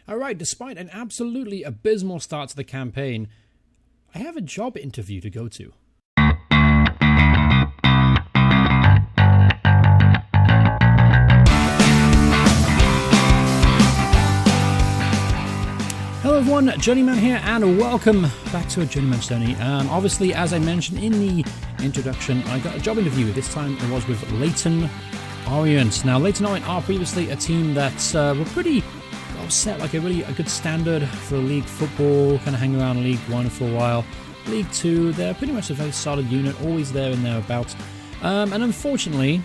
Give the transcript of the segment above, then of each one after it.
Alright, despite an absolutely abysmal start to the campaign, I have a job interview to go to. Hello everyone, Journeyman here, and welcome back to a Journeyman's Journey. Obviously, as I mentioned in the introduction, I got a job interview. This time it was with Leyton Orient. Now, Leyton Orient are previously a team that were pretty well set, like a good standard for league football, kind of hang around League 1 for a while. League 2, they're pretty much a very solid unit, always there and thereabouts. And unfortunately,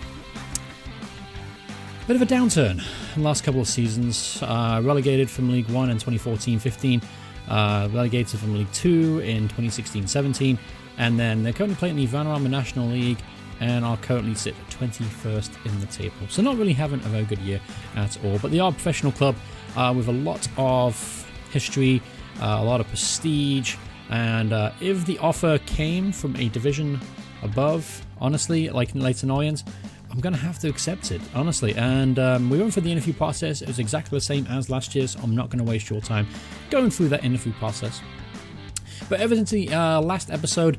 bit of a downturn in the last couple of seasons. Relegated from League 1 in 2014-15, relegated from League 2 in 2016-17, and then they're currently playing the Vanarama National League and are currently sit 21st in the table. So not really having a very good year at all, but they are a professional club with a lot of history, a lot of prestige, and if the offer came from a division above, honestly, like Leyton Orient, I'm going to have to accept it, honestly. And we went through the interview process. It was exactly the same as last year, so I'm not going to waste your time going through that interview process. But ever since the last episode,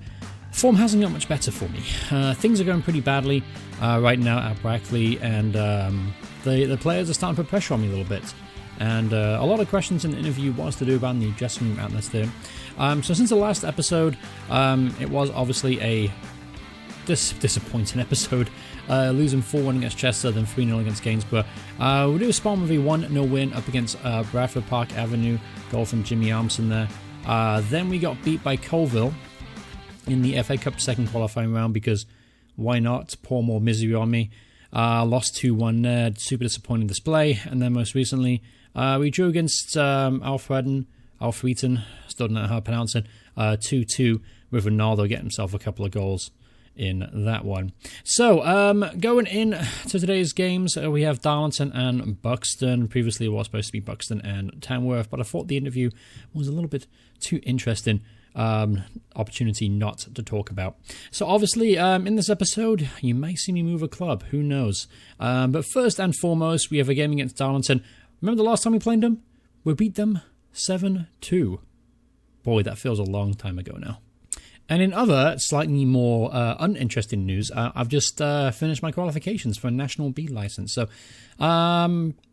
form hasn't got much better for me. Things are going pretty badly right now at Brackley, and the players are starting to put pressure on me a little bit. And a lot of questions in the interview was to do about the dressing room atmosphere. So since the last episode, it was obviously a disappointing episode, losing 4-1 against Chester, then 3-0 against Gainsborough. We do respond with a 1-0 win up against Bradford Park Avenue, goal from Jimmy Armson there. Then we got beat by Colville in the FA Cup second qualifying round, because why not? Pour more misery on me. Lost 2-1 there, super disappointing display. And then most recently, we drew against Alfreton, still don't know how to pronounce it, 2-2, with Ronaldo getting himself a couple of goals in that one. So, going in to today's games, we have Darlington and Buxton. Previously, it was supposed to be Buxton and Tamworth, but I thought the interview was a little bit too interesting. Opportunity not to talk about. So, obviously, in this episode, you may see me move a club. Who knows? But first and foremost, we have a game against Darlington. Remember the last time we played them? We beat them 7-2. Boy, that feels a long time ago now. And in other, slightly more uninteresting news, I've just finished my qualifications for a National B license. So I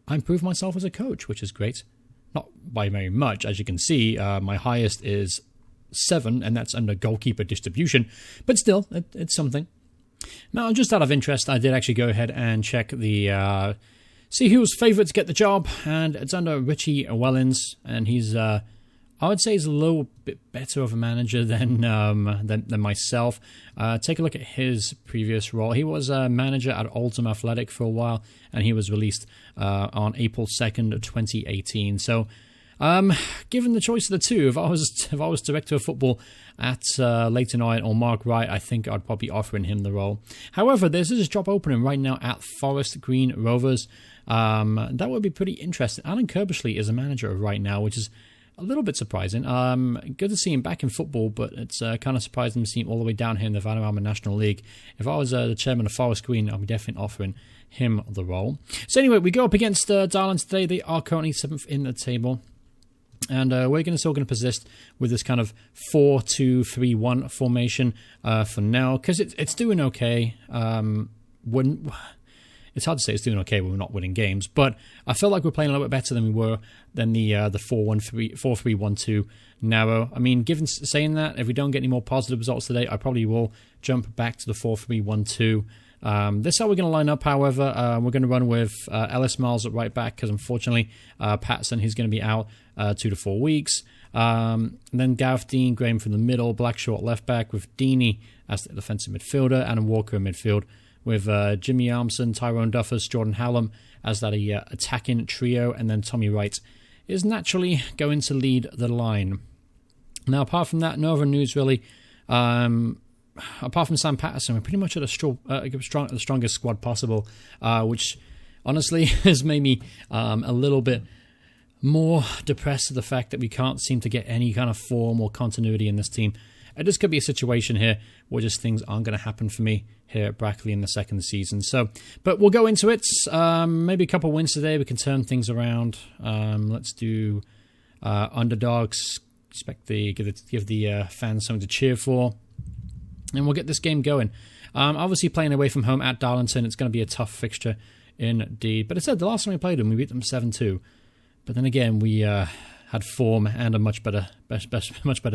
improved myself as a coach, which is great. Not by very much, as you can see. My highest is 7, and that's under goalkeeper distribution. But still, it's something. Now, just out of interest, I did actually go ahead and check the... see who was favourite to get the job, and it's under Richie Wellens, and he's... I would say he's a little bit better of a manager than myself. Take a look at his previous role. He was a manager at Oldham Athletic for a while, and he was released on April 2nd, 2018. So, given the choice of the two, if I was director of football at Leyton Orient or Mark Wright, I think I'd probably be offering him the role. However, there's this job opening right now at Forest Green Rovers. That would be pretty interesting. Alan Kirbishley is a manager right now, which is a little bit surprising. Good to see him back in football, but it's kind of surprising to see him all the way down here in the Vanarama National League. If I was the chairman of Forest Green, I'd be definitely offering him the role. So anyway, we go up against Darlington today. They are currently 7th in the table. And we're still going to persist with this kind of 4-2-3-1 formation for now, because it's doing okay. It's hard to say it's doing okay when we're not winning games, but I feel like we're playing a little bit better than we were than the 4-3-1-2 narrow. I mean, given saying that, if we don't get any more positive results today, I probably will jump back to the 4-3-1-2. This is how we're going to line up, however. We're going to run with Ellis Miles at right back, because unfortunately, Patson, he's going to be out 2 to 4 weeks. Then Gareth Dean, Graham from the middle, Blackshaw at left back, with Deeney as the defensive midfielder, and Walker in midfield, with Jimmy Armson, Tyrone Duffus, Jordan Hallam as that attacking trio, and then Tommy Wright is naturally going to lead the line. Now, apart from that, no other news really. Apart from Sam Patterson, we're pretty much at the strongest squad possible, which honestly has made me a little bit more depressed at the fact that we can't seem to get any kind of form or continuity in this team. this could be a situation here where just things aren't going to happen for me here at Brackley in the second season. So, but we'll go into it. Maybe a couple of wins today. We can turn things around. Let's do underdogs. Give the fans something to cheer for, and we'll get this game going. Obviously, playing away from home at Darlington, it's going to be a tough fixture indeed. But I said the last time we played them, we beat them 7-2. But then again, we had form and a much better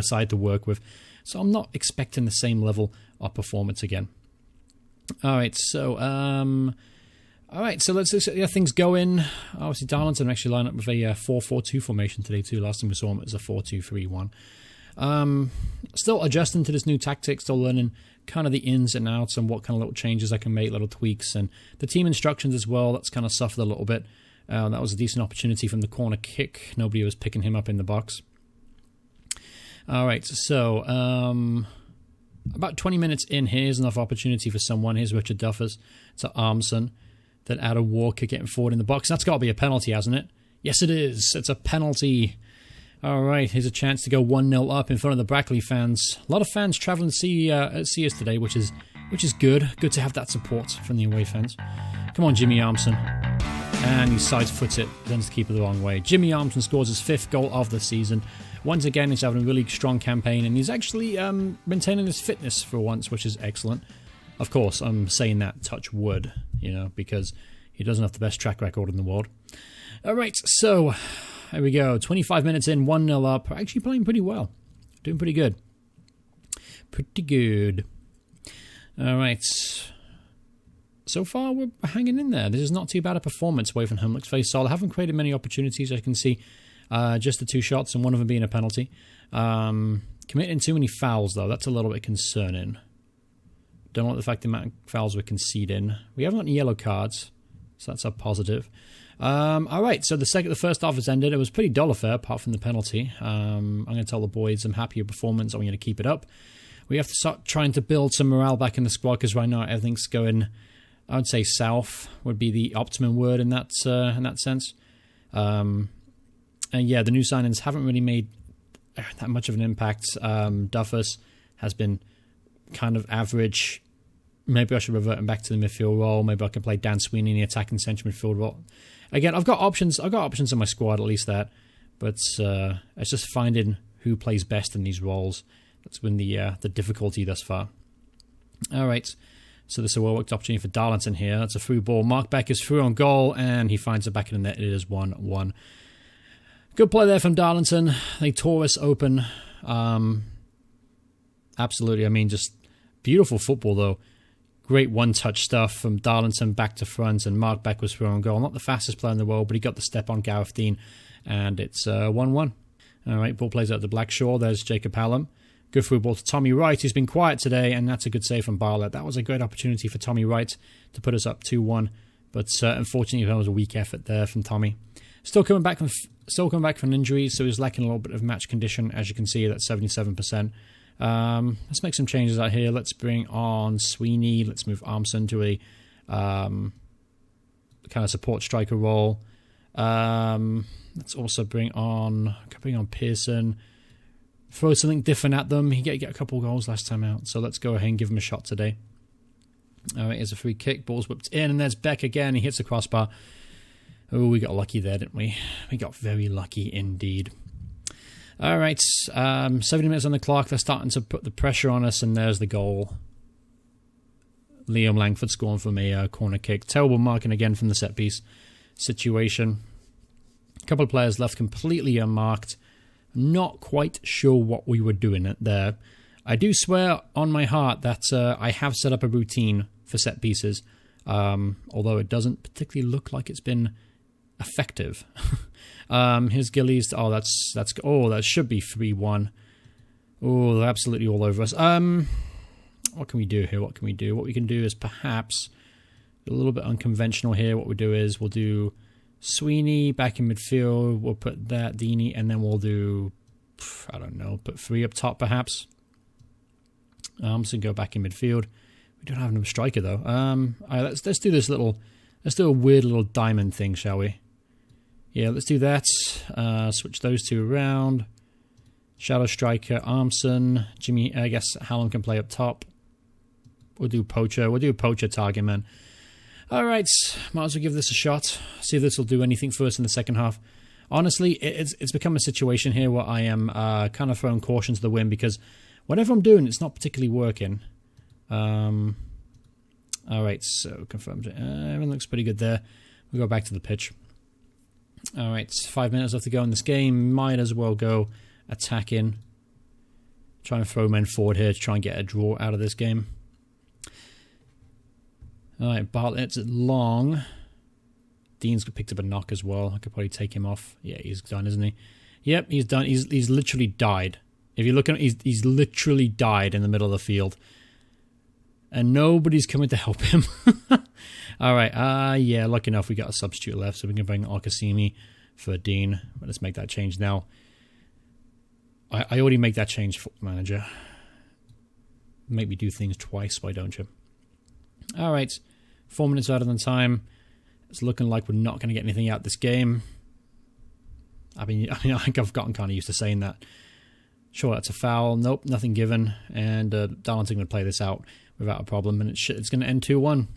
side to work with. So I'm not expecting the same level of performance again. All right, so let's get things going. Obviously, Darlington actually lined up with a 4-4-2 formation today too. Last time we saw them, it was a 4-2-3-1. Still adjusting to this new tactic, still learning kind of the ins and outs and what kind of little changes I can make, little tweaks, and the team instructions as well. That's kind of suffered a little bit. That was a decent opportunity from the corner kick. Nobody was picking him up in the box. All right, so about 20 minutes in, here's enough opportunity for someone. Here's Richard Duffers to Armson. Then Adam Walker getting forward in the box. That's got to be a penalty, hasn't it? Yes, it is. It's a penalty. All right, here's a chance to go 1-0 up in front of the Brackley fans. A lot of fans travelling to see us today, which is good. Good to have that support from the away fans. Come on, Jimmy Armson. And he side-foots it, sends the keeper the wrong way. Jimmy Armson scores his 5th goal of the season. Once again, he's having a really strong campaign, and he's actually maintaining his fitness for once, which is excellent. Of course, I'm saying that touch wood, because he doesn't have the best track record in the world. All right, so here we go. 25 minutes in, 1-0 up. Actually playing pretty well. Doing pretty good. Pretty good. All right. So far, we're hanging in there. This is not too bad a performance away from home. Looks very solid. I haven't created many opportunities. I can see just the 2 shots and one of them being a penalty. Committing too many fouls, though. That's a little bit concerning. Don't like the fact the amount of fouls we're conceding. We haven't got any yellow cards, so that's a positive. All right, so the first half has ended. It was pretty dull affair, apart from the penalty. I'm going to tell the boys I'm happy with performance. I want you to keep it up. We have to start trying to build some morale back in the squad, because right now everything's going, I would say south would be the optimum word in that sense. And yeah, the new signings haven't really made that much of an impact. Duffus has been kind of average. Maybe I should revert him back to the midfield role. Maybe I can play Dan Sweeney in the attacking central midfield role. Again, I've got options in my squad, at least that. But it's just finding who plays best in these roles. That's been the difficulty thus far. All right. So this is a well-worked opportunity for Darlington here. That's a through ball. Mark Beck is through on goal, and he finds it back in the net. It is 1-1. Good play there from Darlington. They tore us open. Absolutely. I mean, just beautiful football, though. Great one-touch stuff from Darlington back to front, and Mark Beck was through on goal. Not the fastest player in the world, but he got the step on Gareth Dean, and it's 1-1. All right, ball plays out to Blackshaw. There's Jacob Hallam. Good through ball to Tommy Wright, who's been quiet today, and that's a good save from Bartlett. That was a great opportunity for Tommy Wright to put us up 2-1, but unfortunately that was a weak effort there from Tommy. Still coming back from injuries, so he's lacking a little bit of match condition. As you can see, that's 77%. Let's make some changes out here. Let's bring on Sweeney. Let's move Armson to a kind of support striker role. Let's also bring on Pearson. Throw something different at them. He get a couple goals last time out, so let's go ahead and give him a shot today. All right, here's a free kick. Ball's whipped in, and there's Beck again. He hits the crossbar. Oh, we got lucky there, didn't we? We got very lucky indeed. All right, 70 minutes on the clock. They're starting to put the pressure on us, and there's the goal. Liam Langford scoring from a corner kick. Terrible marking again from the set-piece situation. A couple of players left completely unmarked. Not quite sure what we were doing there. I do swear on my heart that I have set up a routine for set pieces, although it doesn't particularly look like it's been effective. Here's Gillies. Oh, that should be 3-1. Oh, they're absolutely all over us. What can we do here? What we can do is perhaps a little bit unconventional here. What we do is we'll do Sweeney back in midfield. We'll put that Deeney, and then we'll do, I don't know, put 3 up top perhaps. So go back in midfield. We don't have another striker though. All right, let's do this little. Let's do a weird little diamond thing, shall we? Yeah, let's do that. Switch those two around. Shadow Striker, Armson, Jimmy, I guess Hallam can play up top. We'll do Poacher. We'll do Poacher target man. Alright, might as well give this a shot. See if this will do anything for us in the second half. Honestly, it's become a situation here where I am kind of throwing caution to the wind because whatever I'm doing, it's not particularly working. Alright, so confirmed. Everything looks pretty good there. We'll go back to the pitch. Alright, 5 minutes left to go in this game. Might as well go attacking. Trying to throw men forward here to try and get a draw out of this game. Alright, Bartlett's long. Dean's picked up a knock as well. I could probably take him off. Yeah, he's done, isn't he? Yep, he's done. He's literally died. If you look at him, he's literally died in the middle of the field. And nobody's coming to help him. Alright, yeah, lucky enough we got a substitute left, so we can bring Okasimi for Dean. But let's make that change now. I already make that change, for manager. Make me do things twice, why don't you? Alright, 4 minutes out of the time. It's looking like we're not going to get anything out this game. I mean, I think I've gotten kind of used to saying that. Sure, that's a foul. Nope, nothing given. And Darlington going to play this out without a problem. And it's going to end 2-1.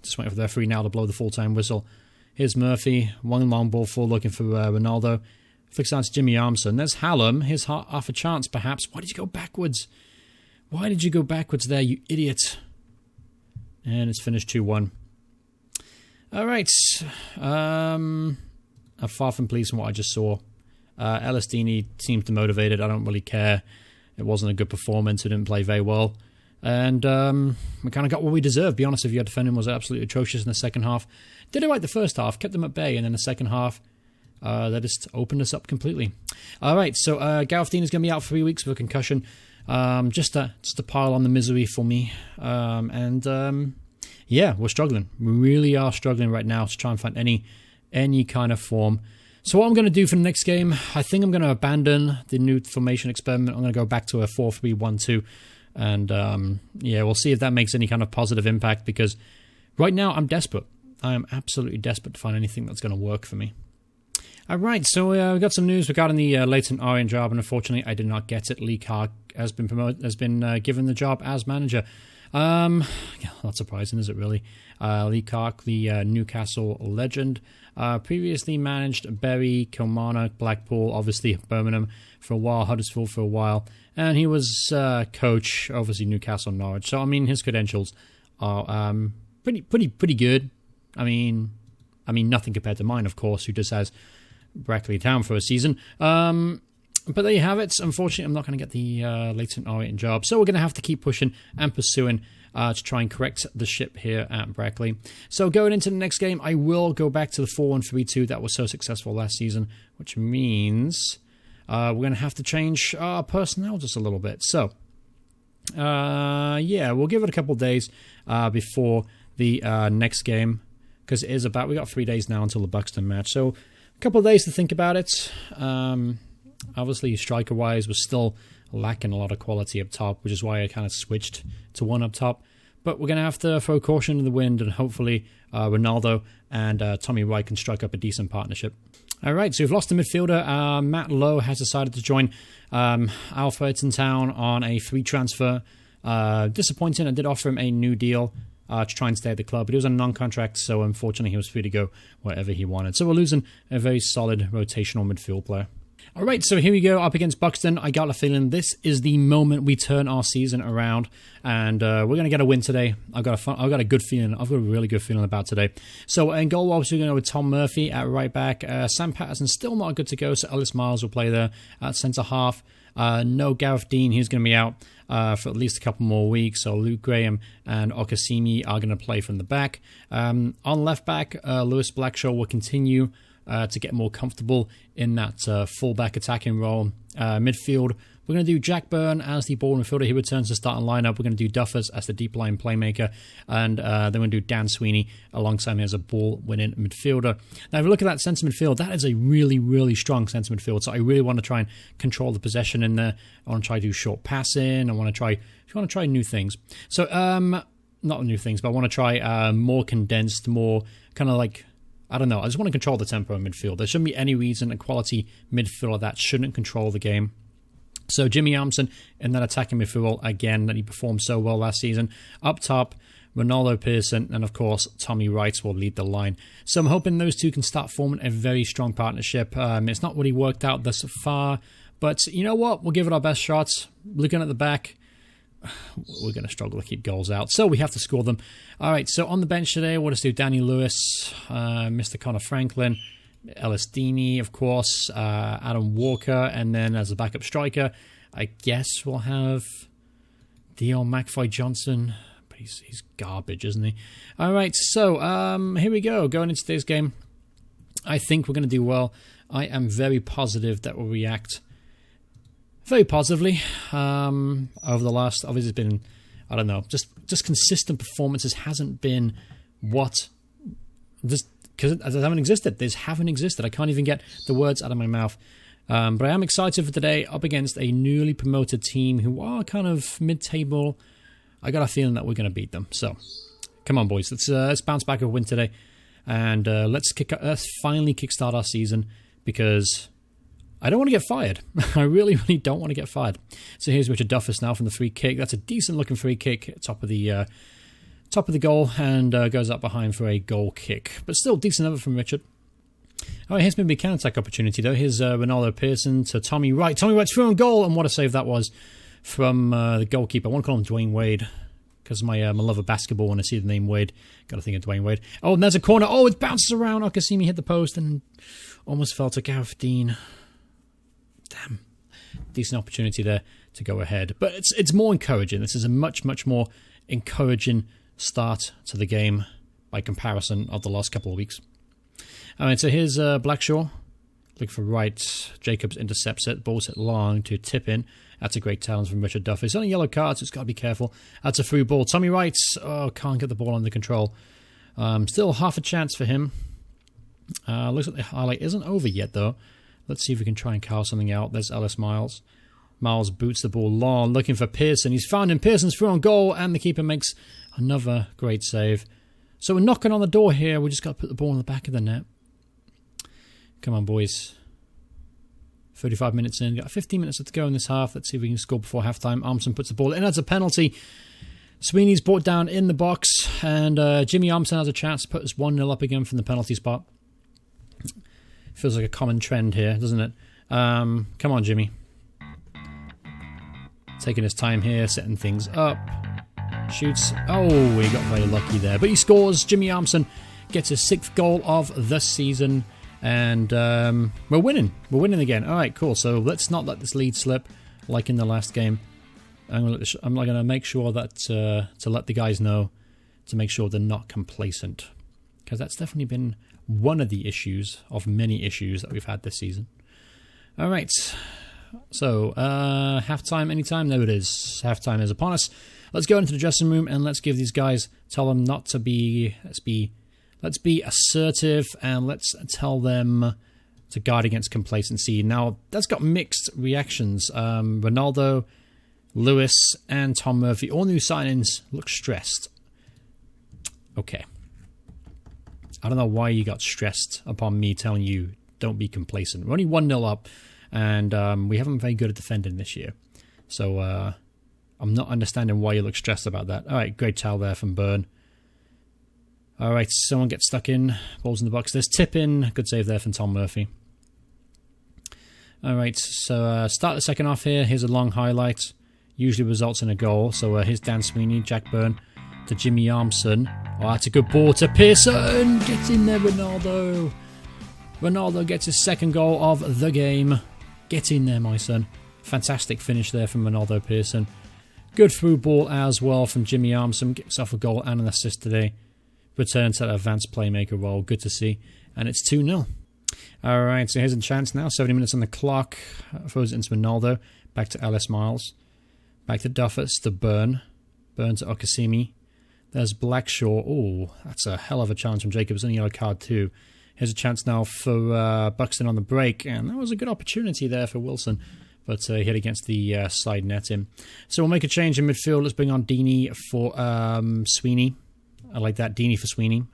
Just waiting for the referee now to blow the full-time whistle. Here's Murphy. One long ball full looking for Ronaldo. Flicks out to Jimmy Armson. There's Hallam. Here's half a chance, perhaps. Why did you go backwards? Why did you go backwards there, you idiot? And it's finished 2-1. Alright. I'm far from pleased from what I just saw. Ellis Deeney seems demotivated. I don't really care. It wasn't a good performance. He didn't play very well. And we kind of got what we deserved. Be honest with you, our defending was absolutely atrocious in the second half. Did it right the first half, kept them at bay, and then the second half, they just opened us up completely. Alright, so Gareth Dean is going to be out for 3 weeks with a concussion. Just to pile on the misery for me. Yeah, we're struggling. We really are struggling right now to try and find any kind of form. So what I'm going to do for the next game, I think I'm going to abandon the new formation experiment. I'm going to go back to a 4-3-1-2. And yeah, we'll see if that makes any kind of positive impact because right now I'm desperate. I am absolutely desperate to find anything that's going to work for me. Alright, so we got some news regarding the Leighton Orient job, and unfortunately I did not get it. Lee Clark has been given the job as manager. Not surprising, is it really? Lee Clark, the Newcastle legend, previously managed Bury, Kilmarnock, Blackpool, obviously Birmingham for a while, Huddersfield for a while, and he was coach, obviously Newcastle, Norwich. So I mean, his credentials are pretty good. I mean, nothing compared to mine, of course, who just has Brackley Town for a season. But there you have it. Unfortunately, I'm not going to get the Leighton Orient job, so we're going to have to keep pushing and pursuing to try and correct the ship here at Brackley. So going into the next game, I will go back to the 4-1-3-2 that was so successful last season, which means we're going to have to change our personnel just a little bit. So, yeah, we'll give it a couple of days before the next game, because it is we got 3 days now until the Buxton match. So a couple of days to think about it. Obviously, striker-wise, was still lacking a lot of quality up top, which is why I kind of switched to one up top. But we're going to have to throw caution in the wind, and hopefully Ronaldo and Tommy Wright can strike up a decent partnership. All right, so we've lost the midfielder. Matt Lowe has decided to join Alfredton Town on a free transfer. Disappointing. I did offer him a new deal to try and stay at the club, but he was on a non-contract, so unfortunately he was free to go wherever he wanted. So we're losing a very solid rotational midfield player. Alright, so here we go up against Buxton. I got a feeling this is the moment we turn our season around, and we're going to get a win today. I've got a good feeling. I've got a really good feeling about today. So in goal, obviously, we're going to go with Tom Murphy at right back. Sam Patterson still not good to go, so Ellis Miles will play there at centre half. No Gareth Dean, he's going to be out for at least a couple more weeks. So Luke Graham and Okasimi are going to play from the back. On left back, Lewis Blackshaw will continue to get more comfortable in that full-back attacking role. Midfield, we're going to do Jack Byrne as the ball midfielder. He returns to starting lineup. We're going to do Duffers as the deep line playmaker. And then we're going to do Dan Sweeney alongside him as a ball-winning midfielder. Now, if you look at that centre midfield, that is a really, really strong centre midfield. So I really want to try and control the possession in there. I want to try to do short passing. I want to try new things. So, not new things, but I want to try more condensed, more kind of like, I don't know. I just want to control the tempo in midfield. There shouldn't be any reason a quality midfielder that shouldn't control the game. So Jimmy Armstrong in that attacking midfield again that he performed so well last season. Up top, Ronaldo Pearson, and of course Tommy Wright will lead the line. So I'm hoping those two can start forming a very strong partnership. It's not really worked out thus far, but you know what? We'll give it our best shots. Looking at the back, we're going to struggle to keep goals out, so we have to score them. All right, so on the bench today, we'll just do Danny Lewis, Mr. Connor Franklin, Ellis Deeney, of course, Adam Walker, and then as a backup striker, I guess we'll have Dion McFly Johnson. But he's garbage, isn't he? All right, so here we go. Going into today's game, I think we're going to do well. I am very positive that we'll react very positively. Over the last, obviously, it's been, I don't know, just consistent performances hasn't been what just. Because they haven't existed. They haven't existed. I can't even get the words out of my mouth. But I am excited for today up against a newly promoted team who are kind of mid-table. I got a feeling that we're going to beat them. So, come on, boys. Let's bounce back a win today. And let's finally kickstart our season because I don't want to get fired. I really, really don't want to get fired. So here's Richard Duffus now from the free kick. That's a decent-looking free kick at top of the goal and goes up behind for a goal kick. But still, decent effort from Richard. All right, here's maybe a counter-attack opportunity, though. Here's Ronaldo Pearson to Tommy Wright. Tommy Wright's through on goal, and what a save that was from the goalkeeper. I want to call him Dwayne Wade because my love of basketball when I see the name Wade. Got to think of Dwayne Wade. Oh, and there's a corner. Oh, it bounces around. Okasimi hit the post and almost fell to Gareth Dean. Damn. Decent opportunity there to go ahead. But it's more encouraging. This is a much, much more encouraging start to the game by comparison of the last couple of weeks. All right, so here's Blackshaw. Look for Wright. Jacobs intercepts it. Ball's hit long to tip in. That's a great challenge from Richard Duffy. It's only yellow card, so it's got to be careful. That's a through ball. Tommy Wright, can't get the ball under control. Still half a chance for him. Looks like the highlight isn't over yet, though. Let's see if we can try and carve something out. There's Ellis Miles. Miles boots the ball long, looking for Pearson. He's found him. Pearson's through on goal, and the keeper makes another great save. So we're knocking on the door here. We just got to put the ball in the back of the net. Come on, boys. 35 minutes in. Got 15 minutes to go in this half. Let's see if we can score before halftime. Armstrong puts the ball in. That's a penalty. Sweeney's brought down in the box, and Jimmy Armstrong has a chance to put us 1-0 up again from the penalty spot. Feels like a common trend here, doesn't it? Come on, Jimmy. Taking his time here, setting things up. Shoots. Oh, he got very lucky there. But he scores. Jimmy Armstrong gets his 6th goal of the season. And we're winning. We're winning again. All right, cool. So let's not let this lead slip like in the last game. I'm going to make sure that to let the guys know to make sure they're not complacent. Because that's definitely been one of the issues of many issues that we've had this season. All right. So, halftime anytime? No, it is. Halftime is upon us. Let's go into the dressing room and let's give these guys, tell them not to be, let's be assertive and let's tell them to guard against complacency. Now, that's got mixed reactions. Ronaldo, Lewis, and Tom Murphy, all new signings, look stressed. Okay. I don't know why you got stressed upon me telling you don't be complacent. We're only 1-0 up. And we haven't been very good at defending this year. So I'm not understanding why you look stressed about that. All right, great towel there from Byrne. All right, someone gets stuck in. Ball's in the box. There's tip in. Good save there from Tom Murphy. All right, so start the second half here. Here's a long highlight. Usually results in a goal. So here's Dan Sweeney, Jack Byrne to Jimmy Armstrong. Oh, that's a good ball to Pearson. Get in there, Ronaldo. Ronaldo gets his 2nd goal of the game. Get in there, my son. Fantastic finish there from Ronaldo Pearson. Good through ball as well from Jimmy Armstrong. Gets off a goal and an assist today. Returns to that advanced playmaker role. Good to see. And it's 2-0. All right, so here's a chance now. 70 minutes on the clock. Throws it into Ronaldo. Back to Ellis Miles. Back to Duffus to Byrne. Byrne to Okasimi. There's Blackshaw. Oh, that's a hell of a chance from Jacobs. Only yellow card too. Here's a chance now for Buxton on the break. And that was a good opportunity there for Wilson. But he hit against the side netting. So we'll make a change in midfield. Let's bring on Deeney for Sweeney. I like that. Deeney for Sweeney.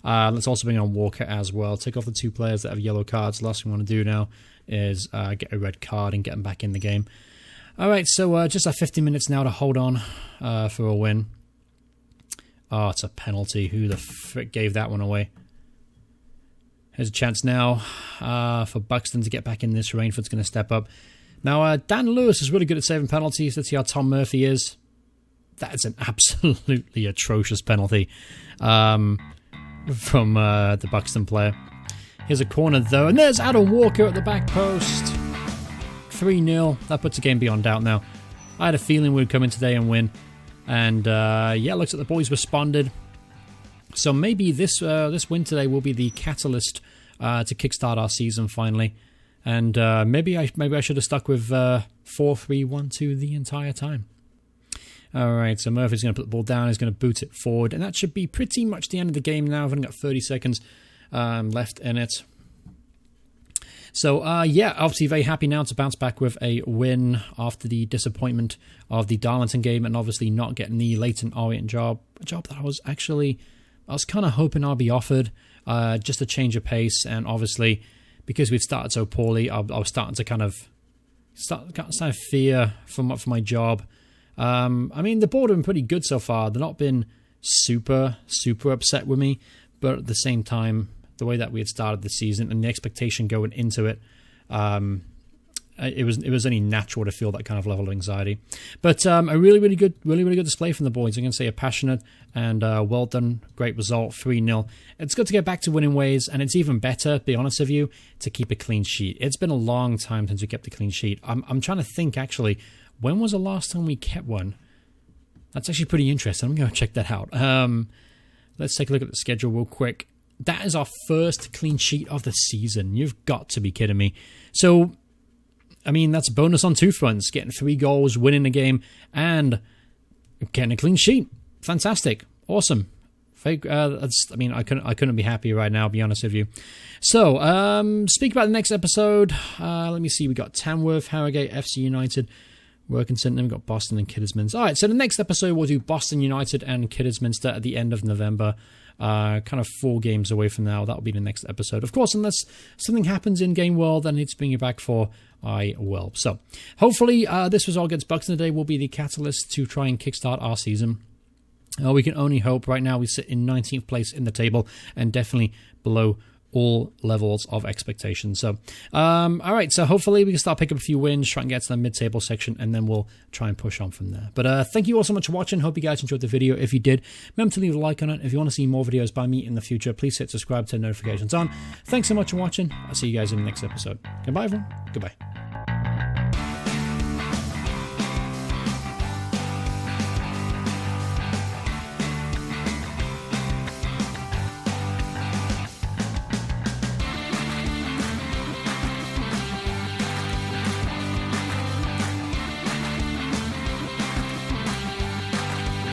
Let's also bring on Walker as well. Take off the 2 players that have yellow cards. The last thing we want to do now is get a red card and get them back in the game. All right, so just 50 minutes now to hold on for a win. Oh, it's a penalty. Who the frick gave that one away? Here's a chance now for Buxton to get back in this. Rainford's going to step up. Now, Dan Lewis is really good at saving penalties. Let's see how Tom Murphy is. That's an absolutely atrocious penalty from the Buxton player. Here's a corner, though, and there's Adam Walker at the back post. 3-0. That puts the game beyond doubt now. I had a feeling we'd come in today and win. And, yeah, looks like the boys responded. So maybe this win today will be the catalyst to kickstart our season finally. And maybe I should have stuck with 4-3-1-2 the entire time. All right, so Murphy's going to put the ball down. He's going to boot it forward. And that should be pretty much the end of the game now. I've only got 30 seconds left in it. So, yeah, obviously very happy now to bounce back with a win after the disappointment of the Darlington game and obviously not getting the Leyton Orient job. A job that I was kind of hoping I'd be offered, just a change of pace. And obviously, because we'd started so poorly, I was starting to kind of fear for my job. I mean, the board have been pretty good so far. They've not been super upset with me, but at the same time, the way that we had started the season and the expectation going into it, it was only natural to feel that kind of level of anxiety. But a really good display from the boys. I'm going to say a passionate and well done, great result, 3-0. It's good to get back to winning ways, and it's even better, to be honest with you, to keep a clean sheet. It's been a long time since we kept a clean sheet. I'm trying to think, actually, when was the last time we kept one? That's actually pretty interesting. I'm going to check that out. Let's take a look at the schedule real quick. That is our first clean sheet of the season. You've got to be kidding me. So, I mean, that's a bonus on two fronts. Getting 3 goals, winning the game, and getting a clean sheet. Fantastic. Awesome. I couldn't be happier right now, to be honest with you. So, speak about the next episode. Let me see. We got Tamworth, Harrogate, FC United, Workington, and then we've got Boston and Kidderminster. All right, so the next episode we'll do Boston United and Kidderminster at the end of November. Kind of 4 games away from now. That'll be the next episode. Of course, unless something happens in Game World and it's bring you back for, I will. So, hopefully, this result against Buxton today will be the catalyst to try and kickstart our season. We can only hope. Right now, we sit in 19th place in the table and definitely below all levels of expectation. So, all right. So hopefully we can start picking up a few wins, try and get to the mid-table section, and then we'll try and push on from there. But thank you all so much for watching. Hope you guys enjoyed the video. If you did, remember to leave a like on it. If you want to see more videos by me in the future, please hit subscribe, turn notifications on. Thanks so much for watching. I'll see you guys in the next episode. Goodbye, everyone. Goodbye.